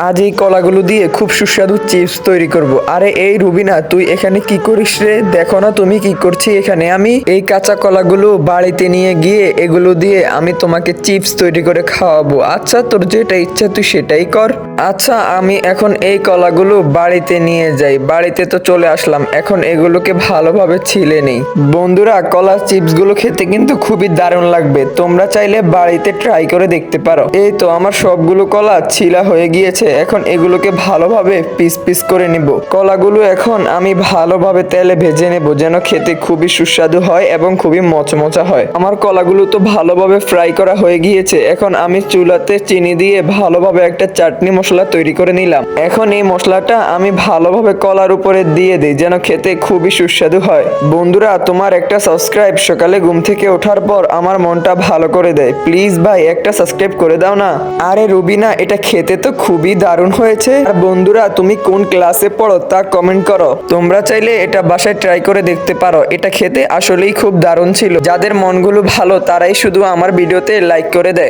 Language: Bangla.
আজ এই কলাগুলো দিয়ে খুব সুস্বাদু চিপস তৈরি করব। আরে এই রুবিনা, তুই এখানে কি করিস রে? দেখো না তুমি কি করছি এখানে। আমি এই কাঁচা কলাগুলো বাড়িতে নিয়ে গিয়ে এগুলো দিয়ে আমি তোমাকে চিপস তৈরি করে খাওয়াবো। আচ্ছা, তোর যেটা ইচ্ছা তুই সেটাই কর। আচ্ছা, আমি এখন এই কলাগুলো বাড়িতে নিয়ে যাই। বাড়িতে তো চলে আসলাম, এখন এগুলোকে ভালোভাবে ছিলে নেই। বন্ধুরা, কলার চিপস গুলো খেতে কিন্তু খুবই দারুণ লাগবে। তোমরা চাইলে বাড়িতে ট্রাই করে দেখতে পারো। এই তো আমার সবগুলো কলা ছিলা হয়ে গিয়েছে। এখন এগুলোকে ভালোভাবে পিস পিস করে নিব। কলাগুলো এখন আমি ভালোভাবে তেলে ভেজে নেব, যেন খেতে খুবই সুস্বাদু হয় এবং খুবই মচমচা হয়। আমার কলাগুলো তো ভালোভাবে ফ্রাই করা হয়ে গিয়েছে। এখন আমি চুলাতে চিনি দিয়ে ভালোভাবে একটা চাটনি মশলা তৈরি করে নিলাম। এখন এই মশলাটা আমি ভালোভাবে কলার উপরে দিয়ে দিই, যেন খেতে খুবই সুস্বাদু হয়। বন্ধুরা, তোমার একটা সাবস্ক্রাইব সকালে ঘুম থেকে ওঠার পর আমার মনটা ভালো করে দেয়। প্লিজ ভাই একটা সাবস্ক্রাইব করে দাও না। আরে রুবিনা, এটা খেতে তো খুবই দারুণ হয়েছে। আর বন্ধুরা, তুমি কোন ক্লাসে পড়ো তা কমেন্ট করো। তোমরা চাইলে এটা বাসায় ট্রাই করে দেখতে পারো। এটা খেতে আসলেই খুব দারুণ ছিল। যাদের মনগুলো ভালো তারাই শুধু আমার ভিডিওতে লাইক করে দেয়।